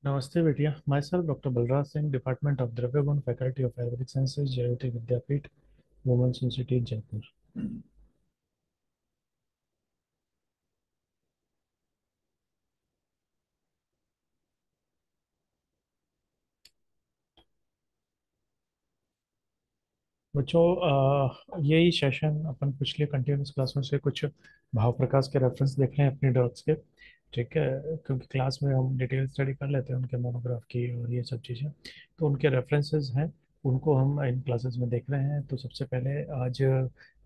नमस्ते बेटिया। Myself doctor Balraj Singh, department of Dravya Guna, faculty of Ayurvedic sciences, Jayawati Vidyapeeth, women's institute, Jaipur. बच्चों, यही सेशन अपन पिछले कंटिन्यूस क्लासों से कुछ भाव प्रकाश के रेफरेंस देख रहे हैं अपनी ड्रग्स के। ठीक है। क्योंकि क्लास में हम डिटेल स्टडी कर लेते हैं उनके मोनोग्राफ की और ये सब चीज़ें, तो उनके रेफरेंसेस हैं, उनको हम इन क्लासेस में देख रहे हैं। तो सबसे पहले आज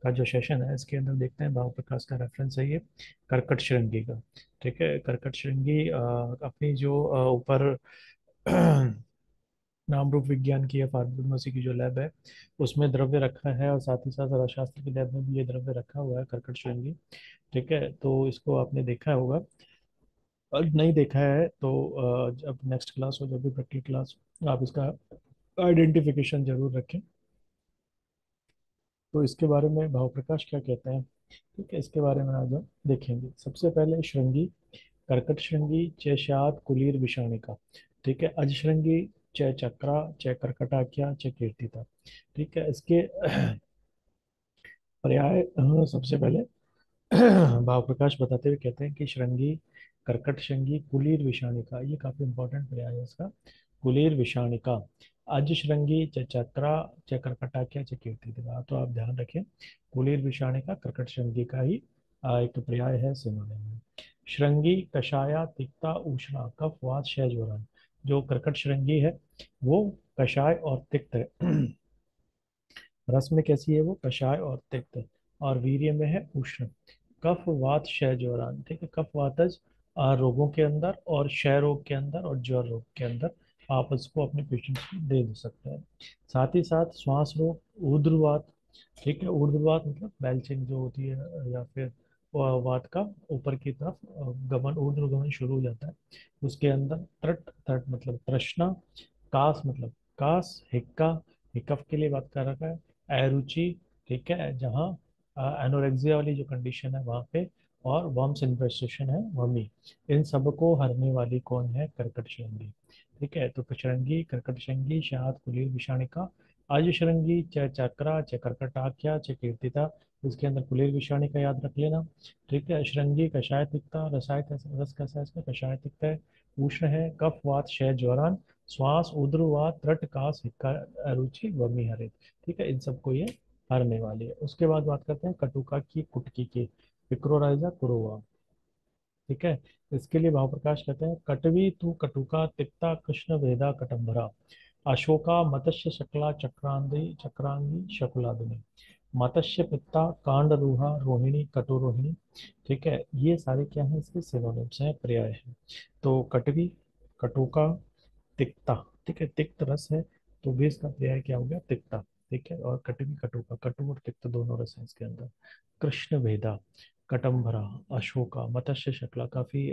का जो सेशन है इसके अंदर देखते हैं भाव प्रकाश का रेफरेंस है ये कर्कट श्रृंगी का। ठीक है। कर्कट श्रृंगी अपनी जो ऊपर नाम रूप विज्ञान की या फार्मेसी की जो लैब है उसमें द्रव्य रखा है, और साथ ही साथ रसायनशास्त्र की लैब में भी ये द्रव्य रखा हुआ है कर्कट श्रृंगी। ठीक है। तो इसको आपने देखा होगा, और नहीं देखा है तो जब नेक्स्ट क्लास हो, जब भी प्रैक्टिकल क्लास, आप इसका आइडेंटिफिकेशन जरूर रखें। तो इसके बारे में भाव प्रकाश क्या कहते हैं, ठीक है, इसके बारे में आज हम देखेंगे। सबसे पहले श्रृंगी, कर्कट श्रृंगी च शात कुलीर विषाणिका। ठीक है। अजश्रृंगी च चक्रा च कर्कटाख्या च कीर्तिता। ठीक है। इसके पर्याय सबसे पहले भाव प्रकाश बताते हुए कहते हैं कि श्रृंगी, कर्कट श्रृंगी, कुलीर विषाणिका, ये काफी इंपॉर्टेंट पर्याय है इसका। कुलीर विषाणिका, अज श्रृंगी च चक्रा च कर्कटाख्या च कीर्तिता। तो आप ध्यान रखें, कुलीर विषाणिका कर्कट श्रृंगी का ही एक पर्याय है सिनोनिम में। श्रृंगी कषाया तिक्ता उष्णा कफ वात शैजवरन। जो कर्कट श्रृंगी है वो कषाय और तिक्त है। रस में कैसी है वो, कषाय और तिक्त, और वीर्य में है उष्ण। कफ वात क्षय ज्वरान। ठीक है। कफ वातज रोगों के अंदर, और क्षय रोग के अंदर, और ज्वर रोग के अंदर आप इसको अपने पेशेंट को दे सकते हैं। साथ ही साथ श्वास रोग, ऊर्ध्ववात। ठीक है। ऊर्ध्ववात मतलब बेल्चिंग जो होती है, या फिर वात का ऊपर की तरफ गमन, ऊर्ध्व गमन शुरू हो जाता है उसके अंदर। त्रट, त्रट मतलब तृष्णा। कास मतलब कास, हिक्का, हिकफ के लिए बात कर रखा है। अरुचि, ठीक है, जहाँ एनोरेक्सिया वाली जो कंडीशन है वहाँ पे, और वर्म्स इन्फेस्टेशन है, वमी। इन सबको हरने वाली कौन है, कर्कट श्रृंगी। ठीक है। तो श्रृंगी, कर्कट श्रृंगी, शहाद कुलीर विषाणिका, आज श्रृंगी च चक्रा च कर्कटाख्या च कीर्तिता। इसके अंदर कुलीर विषाणिका याद रख लेना। ठीक है। श्रृंगी कषाय तिक्ता, रसाय रस कैसा है इसका, कषाय तिक्ता है। उष्ण है, कफ वात क्षय ज्वरान, श्वास उद्रवात त्रट कास हिक्का अरुचि वमी हरित। ठीक है। इन सबको ये हारने वाली है। उसके बाद बात करते हैं कटुका की, कुटकी की, पिक्रोराइजा कुरोवा। ठीक है। इसके लिए भाव प्रकाश कहते हैं कटवी तू कटुका तिक्ता कृष्ण वेदा कटम्बरा, अशोका मत्स्य शकला चक्रांदी चक्रांगी शकुलादिनी, मत्स्य पित्ता कांड रूहा रोहिणी कटुरोहिणी। ठीक है। ये सारे क्या है, इसके सिनोनिम्स हैं, पर्याय हैं। तो कटवी, कटुका, तिक्ता। ठीक है। तिक्त रस है, तो भी इसका पर्याय क्या हो गया, तिक्ता। ठीक है। और कटवी, कटुका, कटु और तिक्त दोनों रस हैं इसके अंदर। कृष्ण वेदा, कटम्भरा, अशोका, मत्स्य शकला, काफी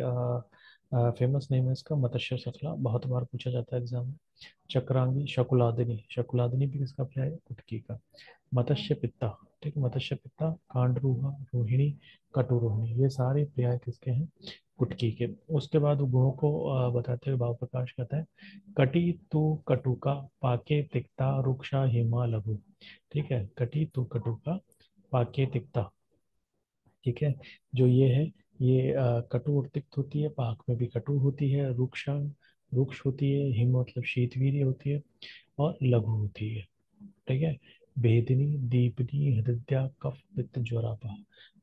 फेमस नेम है इसका, मत्स्य शकला, बहुत बार पूछा जाता है एग्जाम में। चक्रांगी, शकुलादिनी, शकुलादिनी भी इसका पर्याय है, कुटकी का। मत्स्य पित्ता, ठीक है, मत्स्य पित्ता, कांडरूहा, रोहिणी, कटुरोहिणी, ये सारे पर्याय किसके हैं, कुटकी के। उसके बाद वो गुणों को बताते हुए भाव प्रकाश कहते हैं कटी तु कटुका पाके तिक्ता रुक्षा हिमा लघु। ठीक है। कटी तु कटुका पाके तिक्ता। ठीक है। जो ये है, ये कटु और तिक्त होती है, पाक में भी कटु होती है, रुक्षा रुक्ष होती है, हिम मतलब शीतवीर्य होती है, और लघु होती है। ठीक है। भेदिनी, दीपनी, हृदया, कफ पित्त ज्वरापा।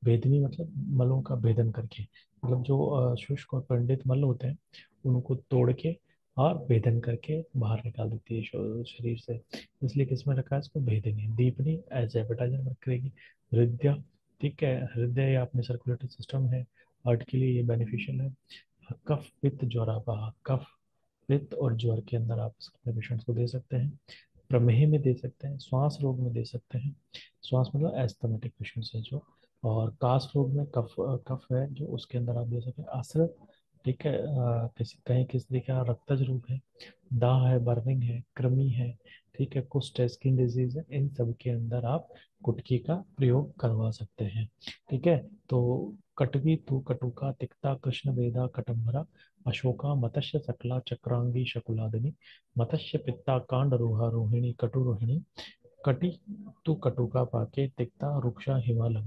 भेदिनी मतलब मलों का भेदन करके, मतलब जो शुष्क और पंडित मल होते हैं उनको तोड़ के और भेदन करके बाहर निकाल देती है शरीर से, इसलिए किसमें रखा है इसको, भेदिनी। दीपनी एज एपेटाइजर वर्क करेगी। हृदय, ठीक है, हृदय या अपने सर्कुलेटरी सिस्टम है, हार्ट के लिए ये बेनिफिशियल है। कफ पित्त ज्वरापा, कफ पित्त और ज्वर के अंदर आप अपने पेशेंट्स को दे सकते हैं। प्रमेह में दे सकते हैं, श्वास रोग में दे सकते हैं, श्वास मतलब एस्थमेटिक पेशेंट्स है जो, और कास रोग में कफ, कफ है जो, उसके अंदर आप दे सकते हैं आश्रय। ठीक है। किसी कहीं किसी का रक्तज रोग है, दाह है, बर्निंग है, कृमि है, ठीक है, कुष्ठ है, स्किन डिजीज है, इन सब के अंदर आप कुटकी का प्रयोग करवा सकते हैं। ठीक है। तो कटवी तू कटुका तिक्ता कृष्ण वेदा कटम्बरा, अशोका मत्स्य सकला चक्रांगी शकुलादिनी, मत्स्य पित्ता कांड रोहा रोहिणी कटु रोहिणी, कटी तु कटुका पाके तिक्ता रुक्षा हिमालय,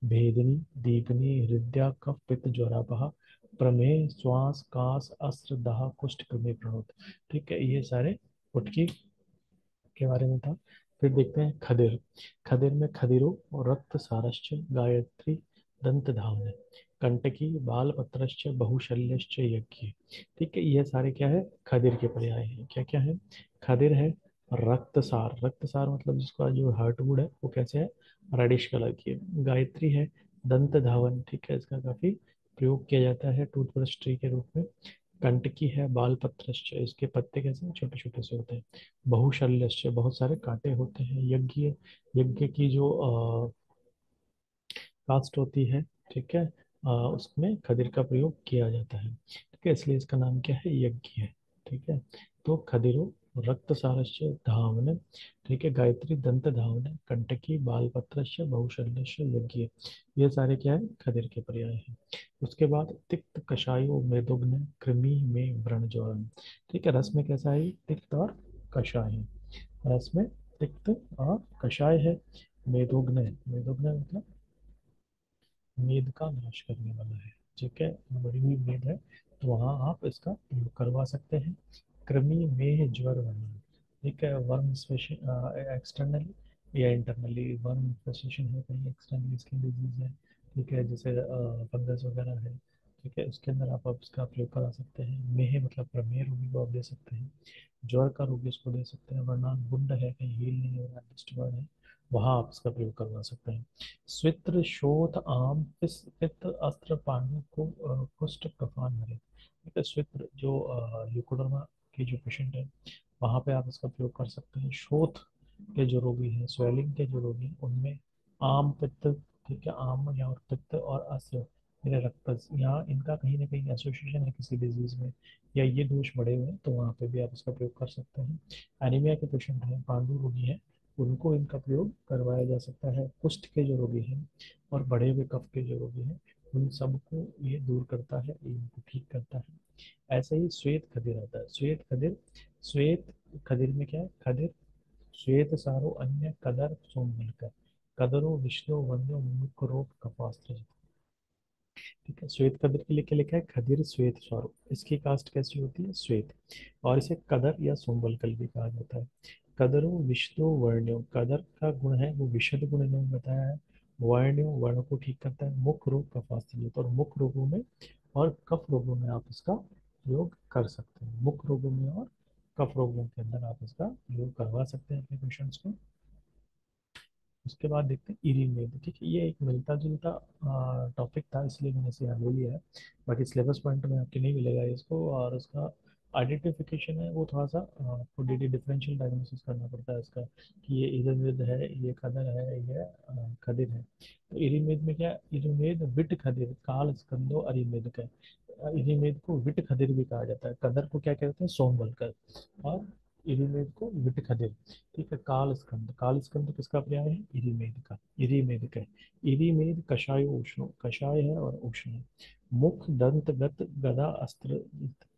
भेदिनी दीपिनी हृदया कफ पित्त ज्वरापहा, प्रमेय श्वास कास अस्त्र दाह कुष्ठ कृमि प्रणोत। ठीक है, ये सारे पुटकी के बारे में था। फिर देखते हैं खदिर। खदिर में खदिरो रक्त सारश्च गायत्री दंत धावन, कंटकी बाल पत्रश्च बहुशल्यश्च यज्ञ। ठीक है, ये सारे क्या है, खदिर के पर्याय हैं। क्या क्या है, खदिर है रक्तसार, रक्तसार मतलब जिसका जो हार्टवुड है वो कैसे है, रेडिश कलर की है। गायत्री है दंत धावन, ठीक है, इसका काफी प्रयोग किया जाता है टूथब्रश ट्री के रूप में। कंटकी है बाल पत्रश्च, इसके पत्ते कैसे छोटे छोटे से होते हैं। बहुशल्यश्च, बहुत सारे कांटे होते हैं। यज्ञ, यज्ञ की जो कास्ट होती है, ठीक है, उसमें खदिर का प्रयोग किया जाता है। ठीक है, इसलिए इसका नाम क्या है, यज्ञ है। ठीक है, तो खदिरो रक्त सारस्य धावन, ठीक है, गायत्री दंत धावन, कंटकी बालपत्रस्य बहुशल्यस्य यज्ञ, ये सारे क्या है, खदिर के पर्याय हैं। उसके बाद तिक्त कषायो मेदुग्न कृमि में व्रण ज्वरम। ठीक है, रस में कैसा है, तिक्त और कषाय है। रस में तिक्त और कषाय है। मेदुग्न है, मेदुग्न मतलब मेद का नाश करने वाला है। ठीक है, बड़ी हुई मेद है तो वहाँ आप इसका प्रयोग करवा सकते हैं। कृमि में ज्वर वर्णन, ठीक है, वर्म एक्सटर्नली या इंटरनली वर्म इन्फेस्टेशन है, कहीं एक्सटर्नली स्किन डिजीज है, ठीक है, जैसे फंगस वगैरह है, ठीक है, उसके अंदर आप इसका प्रयोग करा सकते हैं। मेह मतलब प्रमेह रोगी को आप दे सकते हैं। ज्वर का रोगी उसको दे सकते हैं, वरना बुंड है कहीं हील नहीं हो रहा डिस्टर्ब है, वहाँ आप इसका प्रयोग करवा सकते हैं। स्वित्र शोथ आम पित्त अस्त्र पांडु को कुष्ठ कफान मरे। ठीक है, स्वित्र जो ल्यूकोडर्मा के जो पेशेंट है वहाँ पे आप इसका प्रयोग कर सकते हैं। शोथ के जो रोगी हैं, स्वेलिंग के जो रोगी हैं, उनमें आम पित्त, ठीक है, आम या और पित्त और अस्त्र मेरे रक्त, यहाँ इनका कहीं ना कहीं एसोसिएशन है किसी डिजीज में, या ये दोष बढ़े हुए हैं तो वहाँ पे भी आप इसका प्रयोग कर सकते हैं। एनीमिया के पेशेंट हैं, पांडु रोगी हैं, उनको इनका प्रयोग करवाया जा सकता है। कुष्ठ के जो रोगी हैं और बढ़े हुए कफ के जो रोगी हैं, उन सबको ये दूर करता है, ये इनको ठीक करता है। ऐसे ही श्वेत खदिर आता है। श्वेत खदिर, श्वेत खदिर में क्या है, खदिर श्वेत सारो अन्य कदर सोमल कर, कदरो विष्णु वन्यो मुख रोग कपास्त्र। ठीक है, श्वेत कदर के लिए क्या लिखा है, खदिर श्वेत स्वरूप, इसकी कास्ट कैसी होती है, श्वेत, और इसे कदर या सोम्बल कल भी कहा जाता है। कदरो विष्णु वर्ण्यो, कदर का गुण है वो विशद गुण इन्होंने बताया है। वर्ण्यो वर्ण को ठीक करता है। मुख रोग कफास्त्र, और मुख रोगों में और कफ रोगों में आप इसका प्रयोग कर सकते हैं। मुख रोगों में और कफ रोगों के अंदर आप इसका प्रयोग करवा सकते हैं अपने पेशेंट्स को। उसके बाद देखते हैं इरीमेद। ठीक है, ये एक मिलता जुलता टॉपिक था इसलिए मैंने इसे यहाँ ले लिया है, बाकी सिलेबस पॉइंट में आपके नहीं मिलेगा इसको। और उसका आइडेंटिफिकेशन है वो थोड़ा सा आपको डी डिफरेंशियल डायग्नोसिस करना पड़ता है इसका, कि ये इरीमेद है, ये खदर है, ये खदिर है। तो इरीमेद में क्या, इरीमेद विट खदिर काल स्कंदो अरीमेद का, इरीमेद को विट खदिर भी कहा जाता है। कदर को क्या कहते हैं, सोमवलकर, और इरीमेद को विट खदिर। ठीक है, काल स्कंद, काल स्कंद किसका पर्याय है, इरीमेद का, इरीमेद का है। इरीमेद कषाय उष्ण, कषाय है और उष्ण है। मुख दंत गत गदा अस्त्र,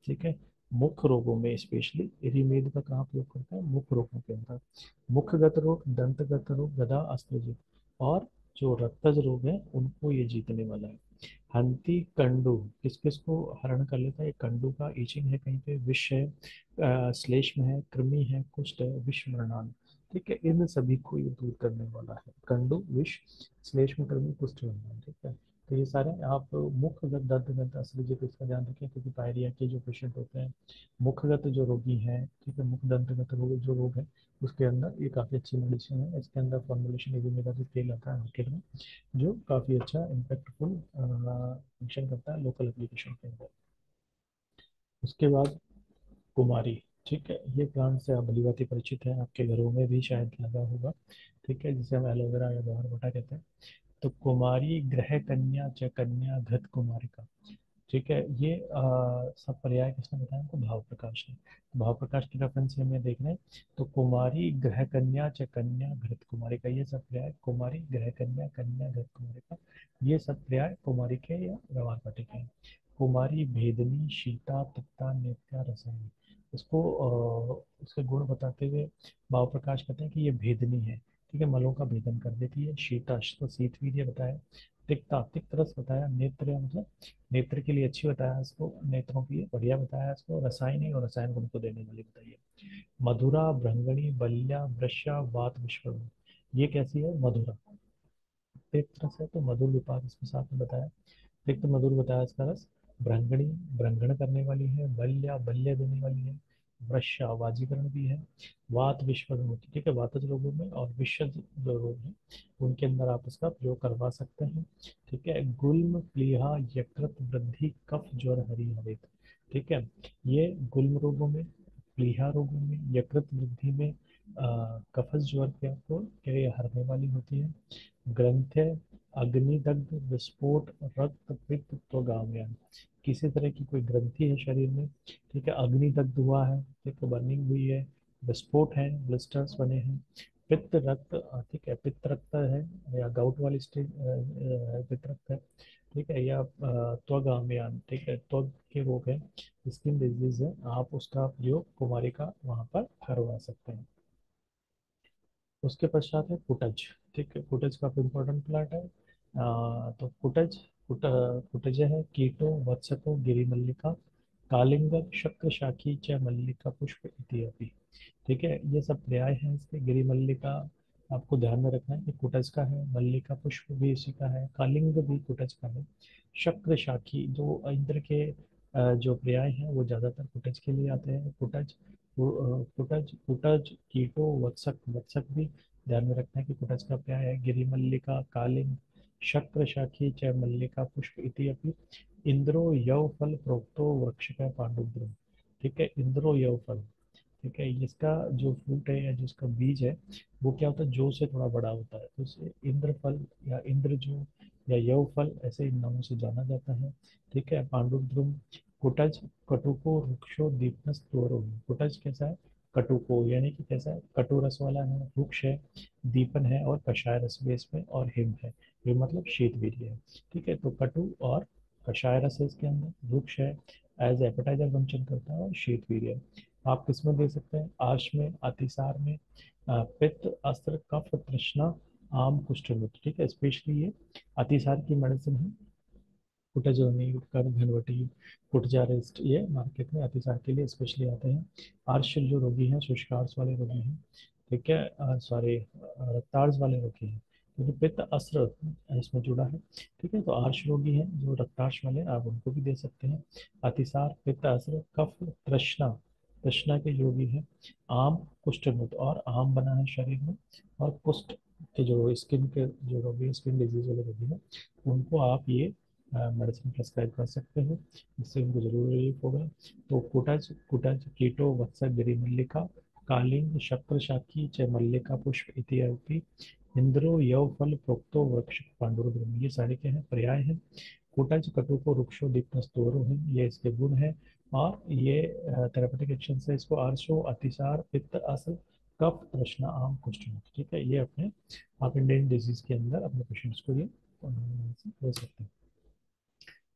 ठीक है, मुख रोगों में स्पेशली इरीमेद का कहाँ प्रयोग करता है, मुख रोगों के अंदर। मुखगत रोग, दंतगत रोग, गदा अस्त्र जीत, और जो रक्तज रोग है उनको ये जीतने वाला है। हंती कंडू, किस किस को हरण कर लेता है, कंडू का ईचिंग है कहीं पे, विष है, श्लेष्म है, कृमि है, कुष्ठ है, विष मृणाल। ठीक है, इन सभी को ये दूर करने वाला है। कंडू, विष, श्लेष्म, कृमि, कुष्ठ मृणाल। ठीक है, तो ये सारे आप मुखगत दंतगत असृजित इसका ध्यान रखें, क्योंकि पायरिया के जो पेशेंट होते हैं, मुखगत जो रोगी हैं, ठीक है, मुख दंतगत रोग जो रोग है, उसके अंदर ये काफ़ी अच्छी मेडिसिन है। इसके अंदर फॉर्मुलेशन इविमेदा भी तेल आता है मार्केट में, जो काफ़ी अच्छा इम्पैक्टफुल फंक्शन करता है लोकल एप्लीकेशन के अंदर। उसके बाद कुमारी, ठीक है, ये प्लांट से आप भली भांति परिचित है, आपके घरों में भी शायद लगा होगा। ठीक है, जिसे हम एलोवेरा या बाहर बटा कहते हैं। तो कुमारी ग्रह कन्या च कन्या घृत कुमारिका। ठीक है, ये सब पर्याय किसने बताया हमको, भाव प्रकाश ने। भाव प्रकाश की रेफरेंस से हमें देखना है। तो कुमारी ग्रह कन्या च कन्या घृत कुमारिका, ये सब पर्याय, कुमारी ग्रह कन्या कन्या घृत कुमारिका, ये सब पर्याय कुमारी के या व्यवहार पाठी के हैं। कुमारी, भेदनी, शीता, तिक्ता, नित्या, रसायनी। इसको उसके गुण बताते हुए भाव प्रकाश कहते हैं कि ये भेदनी है। ठीक है, मलों का भेदन कर देती है। शीता तो शीतवीर्य बताया। तिक्ता तिक्त रस बताया। नेत्र मतलब नेत्र के लिए अच्छी बताया इसको, नेत्रों के लिए बढ़िया बताया इसको। रसायनी और रसायन गुण को देने वाली बताइए। मधुरा, भृंगणी, बल्या, वृषा, वात, विश्व। ये कैसी है? मधुरा। तिक्त रस है तो मधुर विपाक इसमें साथ में बताया। तिक्त मधुर बताया इसका रस। भृंगणी भ्रंगण करने वाली है। बल्या बल्य देने वाली है। वृषा वाजीकरण भी है। वात विश्वदन होती, ठीक है, वातज रोगों में और विषज जो रोग है उनके अंदर आप इसका प्रयोग करवा सकते हैं। ठीक है, गुल्म, प्लीहा, यकृत वृद्धि, कफ, ज्वर, हरि हरित। ठीक है, ये गुल्म रोगों में, प्लीहा रोगों में, यकृत वृद्धि में, कफज ज्वर के हरने वाली होती है। ग्रंथ, अग्निदग्ध, विस्फोट, रक्त, पित्त, त्वगाम्यान। किसी तरह की कोई ग्रंथि है शरीर में, ठीक है, अग्निदग्ध हुआ है, ठीक है, बर्निंग हुई है, विस्फोट है, ब्लिस्टर्स बने हैं, पित्त रक्त, ठीक है, पित्त रक्त है या गाउट वाली स्टेज पित्त रक्त है, ठीक है, या त्वगाम्यान, ठीक है, त्वग के रोग है, स्किन डिजीज है, आप उसका प्रयोग कुमारी का वहाँ पर करवा सकते हैं। उसके पश्चात है कुटज। ठीक है, कुटज काफी इंपॉर्टेंट प्लांट है। तो कुटज, कुटज है कीटो, वत्सको, गिरिमल्लिका, कालिंगर, शक्र शाखी, च मल्लिका पुष्प इत्यादि। ठीक है, ये सब पर्याय हैं इसके। गिरिमल्लिका आपको ध्यान में रखना है कि कुटज का है। मल्लिका पुष्प भी इसी का है। कालिंग भी कुटज का है। शक्र शाखी जो इंद्र के जो पर्याय हैं वो ज्यादातर कुटज के लिए आते हैं। कुटज, कुटज, कुटज, कीटो, वत्सक, वत्सक भी ध्यान में रखना है कि कुटज का पर्याय है। गिरिमल्लिका, कालिंग, शक्र शाखी, च मल्लिका पुष्प इति अपि। इंद्रो यव फल प्रोक्तो वृक्ष का पांडुद्रम। ठीक है, इंद्रो यव फल, ठीक है, इसका जो फ्रूट है या जो इसका बीज है वो क्या होता है, जौ से थोड़ा बड़ा होता है, तो इसे इंद्र फल या इंद्र जौ या यव फल ऐसे इन नामों से जाना जाता है। ठीक है, पांडुद्रुम। कुटज, कटुको, वृक्षो, दीपनस, तोरो। कुटज कैसा है? कटुको यानी कि कैसा है, कटु रस वाला है, वृक्ष है, दीपन है और कषाय रस बेस में, और हिम है। हिम मतलब शीतवीर्य है। ठीक है, तो कटु और कषाय रस है इसके अंदर, वृक्ष है, एज एपेटाइजर फंक्शन करता है, और शीतवीर्य। आप किसमें दे सकते हैं? आश में, अतिसार में, पित्त, अस्त्र, कफ, तृष्णा, आम, कुष्ठ रोग। ठीक है, स्पेशली ये अतिसार की मेडिसिन है। कुटजोनी, कर, घनवटी, कुटजारिस्ट, ये मार्केट में अतिसार के लिए स्पेशली आते हैं। आर्श जो रोगी हैं, शुष्क आर्स वाले रोगी हैं, ठीक है, सॉरी, रक्तार्स वाले रोगी हैं, क्योंकि पित्त अस्त्र इसमें जुड़ा है। ठीक है, तो आर्श रोगी हैं जो रक्तार्श वाले, आप उनको भी दे सकते हैं। अतिसार, पित्त, अस्त्र, कफ, तृष्णा, तृष्णा के रोगी हैं। आम, कुष्ठ रोग, और आम बना है शरीर में, और कुष्ठ के जो स्किन के जो रोगी, स्किन डिजीज वाले रोगी हैं, उनको आप ये मेडिसिन प्रेस्क्राइब कर सकते हो, जिससे उनको जरूर रिलीफ होगा। तो कुटज, कुटज, कीटो, वत्सक, गिरिमल्लिका, कालिंग, शक्र शाखी, च मल्लिका पुष्प इत्यादि। इंद्रो यव फल प्रोक्तो वृक्ष पांडुरब्रह्म, ये सारे क्या है? पर्याय है। कुटज, कटुको, वृक्षो, दीप्तस्तोरो है, ये इसके गुण है। और ये थेरेपेटिक एक्शन से इसको आरशो, अतिसार, पित्त, असल, कफ, तृष्णा, आम, कुष्ठ रोग। ठीक है, ये अपने आप इंडियन डिजीज के अंदर अपने पेशेंट्स को ये दे सकते हैं।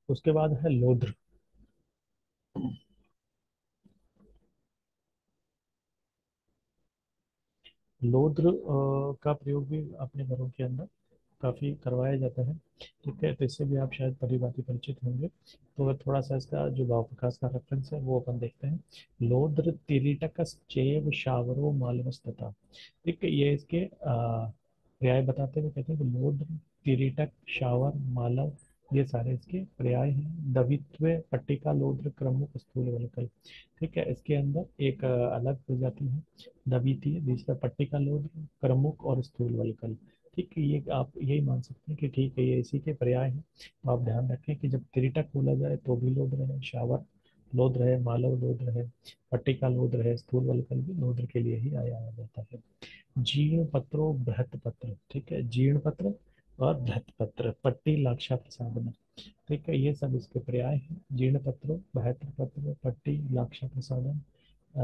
उसके बाद है लोध्र। लोध्र का प्रयोग भी अपने घरों के अंदर काफ़ी करवाया जाता है। ठीक है, तो इससे भी आप शायद परिभाषित परिचित होंगे। तो थोड़ा सा इसका जो भाव प्रकाश का रेफरेंस है वो अपन देखते हैं। लोध्र, तिरीटकस, चेव, शावरो, मालवस तथा। ठीक है, ये इसके पर्याय बताते हुए कहते हैं कि लोध्र, तिरीटक, शावर, मालव, ये सारे इसके पर्याय हैं। दवित्व, पट्टिका, लोध्र, क्रमुक, स्थूल वल्कल। ठीक है, इसके अंदर एक अलग प्रजाति है दवितीय, दूसरा पट्टिका लोध्र, क्रमुक और स्थूल वल्कल। ठीक है, ये आप यही मान सकते हैं कि ठीक है ये इसी के पर्याय हैं। तो आप ध्यान रखें कि जब त्रिटक बोला जाए तो भी लोध्र है, शावर लोध्र है, मालव लोध्र है, पट्टिका लोध्र है, स्थूल वल्कल भी लोध्र के लिए ही आया जाता है। जीर्ण पत्रो, बृहत पत्र। ठीक है, जीर्ण पत्र और बृहत पत्र, पट्टी, लाक्षा, प्रसादन। ठीक है, ये सब इसके पर्याय हैं। जीर्ण पत्रो, बहत्र पत्र, पट्टी, लाक्षा, प्रसादन,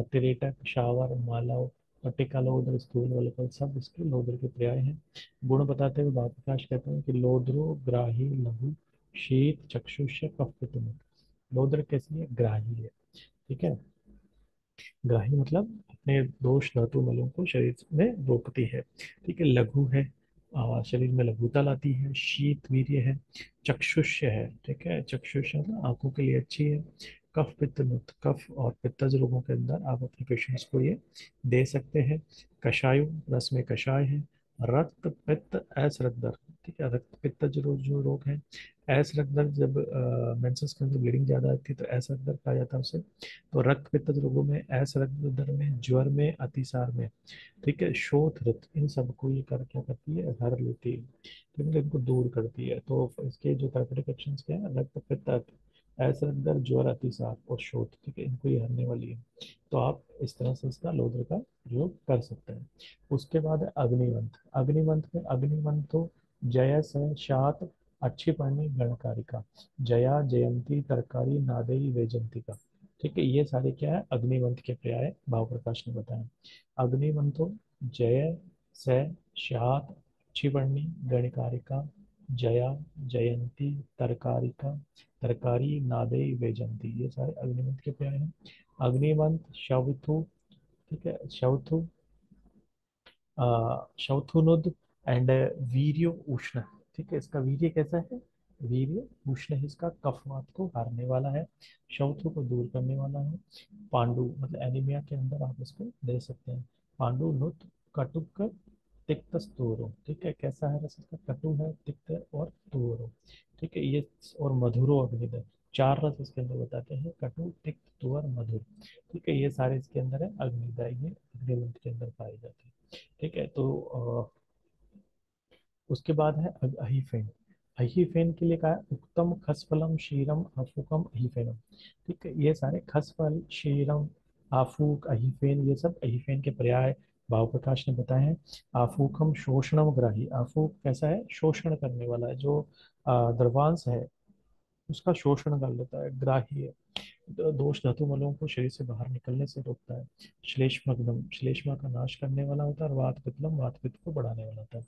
तिरेटक, शावर, मालव, पट्टिका लोध्र, स्थूल वल्कल, सब इसके लोध्र के पर्याय हैं। गुण बताते हुए भाव प्रकाश कहते हैं कि लोध्रो ग्राही लघु, शीत, चक्षुष, कफ, पित्त। लौद्र कैसी है? ग्राही है। ठीक है, ग्राही मतलब अपने दोष धातु मलों को शरीर में रोकती है। ठीक है, लघु है, शरीर में लघुता लाती है। शीत वीर्य है। चक्षुष्य है। ठीक है, चक्षुष मतलब आंखों के लिए अच्छी है। कफ पित्त मुक्त, कफ और पित्तज रोगों के अंदर आप अपने पेशेंट्स को ये दे सकते हैं। कषायु, रस में कषाय है। रक्त पित्त असरदर। ठीक है, रक्त पित्तज जो रोग है, असरदर जब मेंसेस के अंदर ब्लीडिंग ज्यादा आती है तो असरदर कहा जाता है उसे। तो रक्त पित्त रोगों में, ऐसे रक्त दर में, ज्वर में, अतिसार में, ठीक है, शोथ रक्त, इन सबको ये कर क्या करती है? हर लेती है। ठीक है, इनको दूर करती है। तो इसके जो थेरेपेटिक एक्शन क्या है? रक्त पित्त, ऐसे रक्त दर, ज्वर, अतिसार और शोथ, ठीक है, इनको ये हरने वाली है। तो आप इस तरह से इसका लौद्र का प्रयोग कर सकते हैं। उसके बाद है अग्निवंत। अग्निवंत में अग्निवंत तो जय से शात, अच्छी पढ़नी, गणकारिका, जया, जयंती, तरकारी, नादेई, वैजंतिका। ठीक है, ये सारे क्या है? अग्निवंत के पर्याय भाव प्रकाश ने बताया। अग्निवंतो जय, से, शात, क्षिपणि, गणकारिका, जया, जयंती, तरकारिका, तरकारी, नादे, वैजंती, ये सारे अग्निवंत के पर्याय हैं। अग्निवंत शवथु। ठीक है, शवथु, शौथुनुद एंड वीर्यो उष्ण। ठीक है, इसका वीर्य कैसा है? वीर्य उष्ण है, इसका कफवात को हारने वाला है, शौथु को दूर करने वाला है। पांडु मतलब एनीमिया के अंदर आप इसको दे सकते हैं। पांडु नुत कटुक तिक्त स्तोरो। ठीक है, कैसा है रस इसका? कटु है, तिक्त है और तोरो। ठीक है, ये और मधुरो अग्निदय, चार रस इसके अंदर बताते हैं, कटु, तिक्त, तुअर, मधुर। ठीक है, ये सारे इसके अंदर है अग्निदय, ये अग्निवंत के अंदर पाए जाते हैं। ठीक है, तो उसके बाद है अहीफेन। अहीफेन के लिए कहा है उक्तम खसफलम शीरम अफूकम अहीफेनम। ठीक है, ये सारे खसफल, शीरम, आफूक, अहीफेन, ये सब अहीफेन के पर्याय भाव प्रकाश ने बताए हैं। आफूकम शोषणम ग्राही, आफूक कैसा है? शोषण करने वाला है, जो द्रवांश है उसका शोषण कर लेता है। ग्राही है, दोष धातु मलों को शरीर से बाहर निकलने से रोकता है। श्लेष्मग्नम, श्लेष्मा का नाश करने वाला होता है। और वात पित्तलम, वात पित्त को बढ़ाने वाला होता है।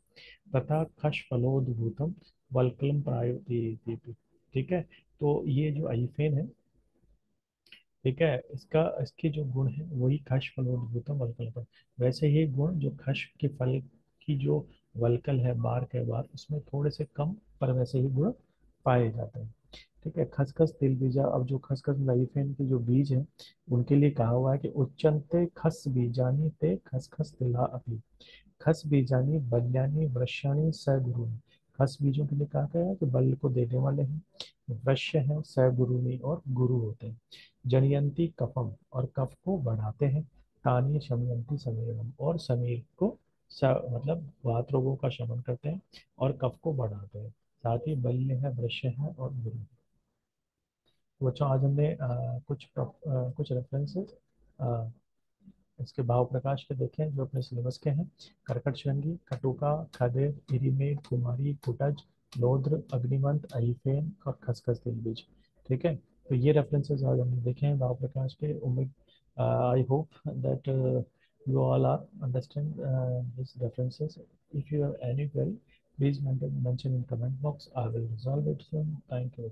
तथा खश फलोद्भूतम वल्कलम प्रायोदीपी। ठीक है, तो ये जो अहिफेन है, ठीक है, इसका इसके जो गुण है वही खश फलोद्भूतम वल्कल पर, वैसे ही गुण जो खश के फल की जो वल्कल है, बार्क है, बार, उसमें थोड़े से कम पर वैसे ही गुण पाए जाते हैं। ठीक है, खसखस तिल बीजा, अब जो खसखस लाइफेन के जो बीज हैं उनके लिए कहा हुआ है कि उच्चनते खस बीजानी ते खसखस तिला अपी, खस बीजानी बल्यानी वृक्षाणी सगुरुनी। खस बीजों के लिए कहा गया है कि बल को देने वाले हैं, वृक्ष हैं, सगुरुनी और गुरु होते हैं। जनयंती कफम, और कफ को बढ़ाते हैं। तानी शमयंती समीरम, और समीर को मतलब वात रोगों का शमन करते हैं और कफ को बढ़ाते हैं। साथ ही बल्य है, वृक्ष है और गुरु। तो बच्चों आज हमने कुछ रेफरेंसेस इसके भाव प्रकाश के देखें जो अपने सिलेबस के हैं। कर्कट श्रृंगी, कटुका, खदेर, इरिमेड, कुमारी, कुटज, लौद्र, अग्निवंत, अहिफेन और खसखस तिल बीज। ठीक है, तो ये रेफरेंसेस आज हमने देखे हैं भाव प्रकाश के। उम्मीद, I hope that you all are understand these references. If you have any query, please mention in comment box. I will resolve it soon. Thank you.